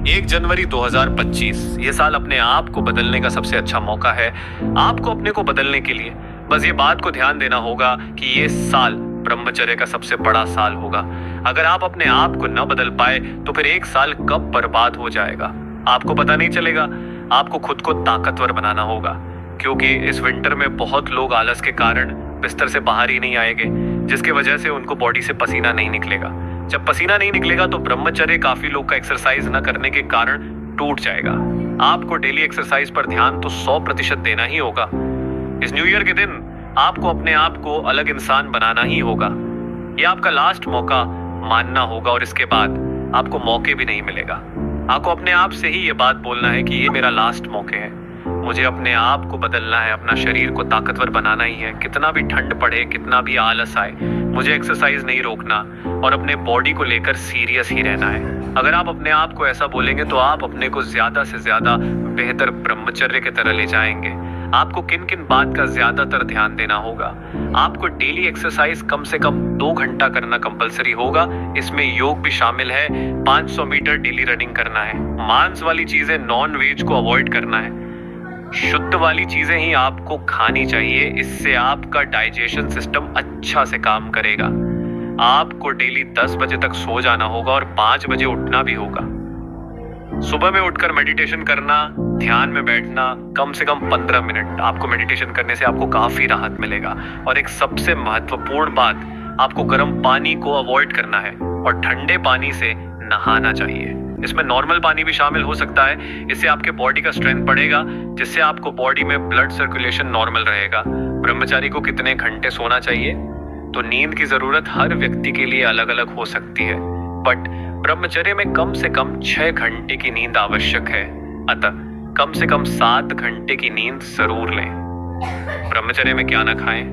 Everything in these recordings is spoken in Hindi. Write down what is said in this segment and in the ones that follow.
1 जनवरी 2025 ये साल अपने आप को बदलने का सबसे अच्छा मौका है। आपको अपने को बदलने के लिए बस ये बात को ध्यान देना होगा कि ये साल ब्रह्मचर्य का सबसे बड़ा साल होगा। अगर आप अपने आप को न बदल पाए तो फिर एक साल कब बर्बाद हो जाएगा आपको पता नहीं चलेगा। आपको खुद को ताकतवर बनाना होगा, क्योंकि इस विंटर में बहुत लोग आलस के कारण बिस्तर से बाहर ही नहीं आएंगे, जिसकी वजह से उनको बॉडी से पसीना नहीं निकलेगा। जब पसीना नहीं निकलेगा तो ब्रह्मचर्य काफी लोग का एक्सरसाइज न करने के कारण टूट जाएगा। आपको डेली एक्सरसाइज पर ध्यान तो 100% देना ही होगा। इस न्यू ईयर के दिन आपको अपने आप को अलग इंसान बनाना ही होगा। ये आपका लास्ट मौका मानना होगा और इसके बाद आपको मौके भी नहीं मिलेगा। आपको अपने आप से ही ये बात बोलना है कि ये मेरा लास्ट मौके है, मुझे अपने आप को बदलना है, अपना शरीर को ताकतवर बनाना ही है। कितना भी ठंड पड़े, कितना भी आलस आए, मुझे एक्सरसाइज नहीं रोकना और अपने बॉडी को लेकर सीरियस ही रहना है। अगर आप अपने आप को ऐसा बोलेंगे तो आप अपने को ज्यादा से ज्यादा बेहतर ब्रह्मचर्य की तरह ले जाएंगे। आपको किन किन बात का ज्यादातर ध्यान देना होगा। आपको डेली एक्सरसाइज कम से कम 2 घंटा करना कंपलसरी होगा। इसमें योग भी शामिल है। 500 मीटर डेली रनिंग करना है। मांस वाली चीजें, नॉन वेज को अवॉइड करना है। शुद्ध वाली चीजें ही आपको खानी चाहिए। इससे आपका डाइजेशन सिस्टम अच्छा से काम करेगा। आपको डेली 10 बजे तक सो जाना होगा और 5 बजे उठना भी होगा। सुबह में उठकर मेडिटेशन करना, ध्यान में बैठना, कम से कम 15 मिनट। आपको मेडिटेशन करने से आपको काफी राहत मिलेगा। और एक सबसे महत्वपूर्ण बात, आपको गर्म पानी को अवॉइड करना है और ठंडे पानी से नहाना चाहिए। इसमें नॉर्मल पानी भी शामिल हो सकता है। इससे आपके बॉडी का स्ट्रेंथ बढ़ेगा, जिससे आपको बॉडी में ब्लड सर्कुलेशन नॉर्मल रहेगा। ब्रह्मचारी को कितने घंटे सोना चाहिए? तो नींद की जरूरत हर व्यक्ति के लिए अलग अलग हो सकती है, बट ब्रह्मचर्य में कम से कम 6 घंटे की नींद आवश्यक है। अतः कम से कम 7 घंटे की नींद जरूर लें। ब्रह्मचर्य में क्या न खाएं?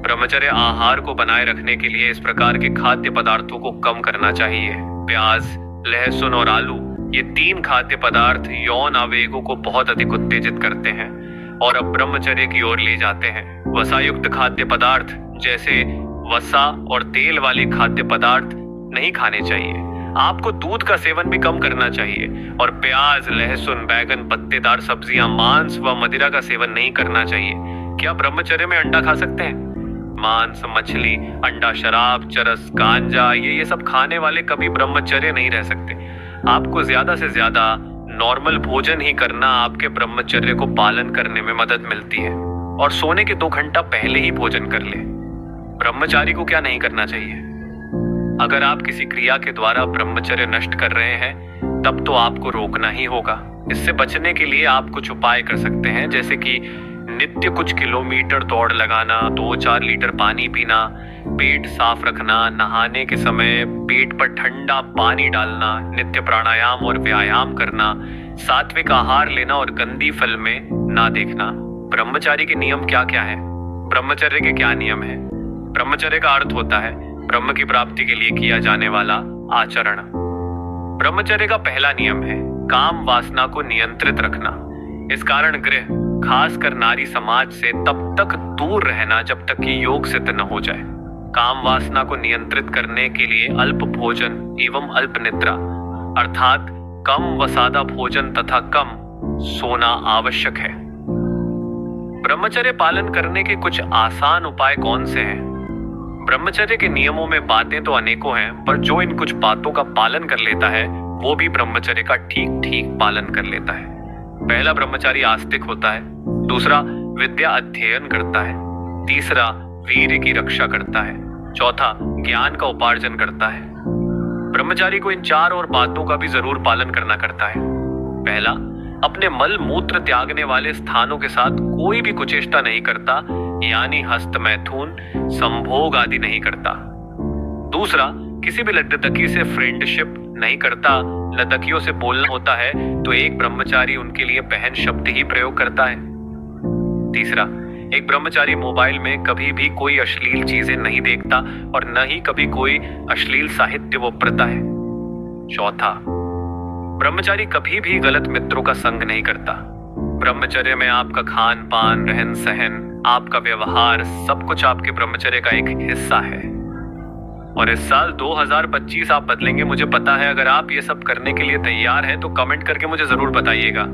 ब्रह्मचर्य आहार को बनाए रखने के लिए इस प्रकार के खाद्य पदार्थों को कम करना चाहिए। प्याज, लहसुन और आलू, ये 3 खाद्य पदार्थ यौन आवेगों को बहुत अधिक उत्तेजित करते हैं और अब ब्रह्मचर्य की ओर ले जाते हैं। वसायुक्त खाद्य पदार्थ जैसे वसा और तेल वाले खाद्य पदार्थ नहीं खाने चाहिए। आपको दूध का सेवन भी कम करना चाहिए और प्याज, लहसुन, बैगन, पत्तेदार सब्जियां, मांस व मदिरा का सेवन नहीं करना चाहिए। क्या ब्रह्मचर्य में अंडा खा सकते हैं? मांस, मछली, अंडा, शराब, चरस, गांजा, ये सब खाने वाले कभी ब्रह्मचर्य नहीं रह सकते। आपको ज्यादा से ज्यादा नॉर्मल भोजन ही करना आपके ब्रह्मचर्य को पालन करने में मदद मिलती है। और सोने के 2 घंटा पहले ही भोजन कर ले। ब्रह्मचारी को क्या नहीं करना चाहिए? अगर आप किसी क्रिया के द्वारा ब्रह्मचर्य नष्ट कर रहे हैं तब तो आपको रोकना ही होगा। इससे बचने के लिए आप कुछ उपाय कर सकते हैं, जैसे कि नित्य कुछ किलोमीटर दौड़ लगाना, 2-4 लीटर पानी पीना, पेट साफ रखना, नहाने के समय पेट पर ठंडा पानी डालना, नित्य प्राणायाम और व्यायाम करना, सात्विक आहार लेना और गंदी फिल्में ना देखना। ब्रह्मचारी के नियम क्या क्या है? ब्रह्मचर्य के क्या नियम है? ब्रह्मचर्य का अर्थ होता है ब्रह्म की प्राप्ति के लिए किया जाने वाला आचरण। ब्रह्मचर्य का पहला नियम है काम वासना को नियंत्रित रखना। इस कारण गृह, खासकर नारी समाज से तब तक दूर रहना जब तक कि योग सिद्ध न हो जाए। काम वासना को नियंत्रित करने के लिए अल्प भोजन एवं अल्प निद्रा अर्थात कम व सादा भोजन तथा कम सोना आवश्यक है। ब्रह्मचर्य पालन करने के कुछ आसान उपाय कौन से हैं? ब्रह्मचर्य के नियमों में बातें तो अनेकों हैं, पर जो इन कुछ बातों का पालन कर लेता है वो भी ब्रह्मचर्य का ठीक ठीक पालन कर लेता है। पहला, ब्रह्मचारी आस्तिक होता है। दूसरा, विद्या अध्ययन करता है। तीसरा, वीर्य की रक्षा करता है। चौथा, ज्ञान का उपार्जन करता है। ब्रह्मचारी को इन 4 और बातों का भी जरूर पालन करना करता है। पहला, अपने मल मूत्र त्यागने वाले स्थानों के साथ कोई भी कुचेष्टा नहीं करता, यानी हस्त मैथुन, संभोग आदि नहीं करता। दूसरा, किसी भी लद्दकी से फ्रेंडशिप नहीं करता। लद्दकियों से बोलना होता है तो एक ब्रह्मचारी उनके लिए बहन शब्द ही प्रयोग करता है। तीसरा, एक ब्रह्मचारी मोबाइल में कभी भी कोई अश्लील चीजें नहीं देखता और न ही कभी कोई अश्लील साहित्य वो पढ़ता है। चौथा, ब्रह्मचारी कभी भी गलत मित्रों का संग नहीं करता। ब्रह्मचर्य में आपका खान पान, रहन सहन, आपका व्यवहार, सब कुछ आपके ब्रह्मचर्य का एक हिस्सा है। और इस साल 2025 आप बदलेंगे, मुझे पता है। अगर आप ये सब करने के लिए तैयार हैं तो कमेंट करके मुझे जरूर बताइएगा।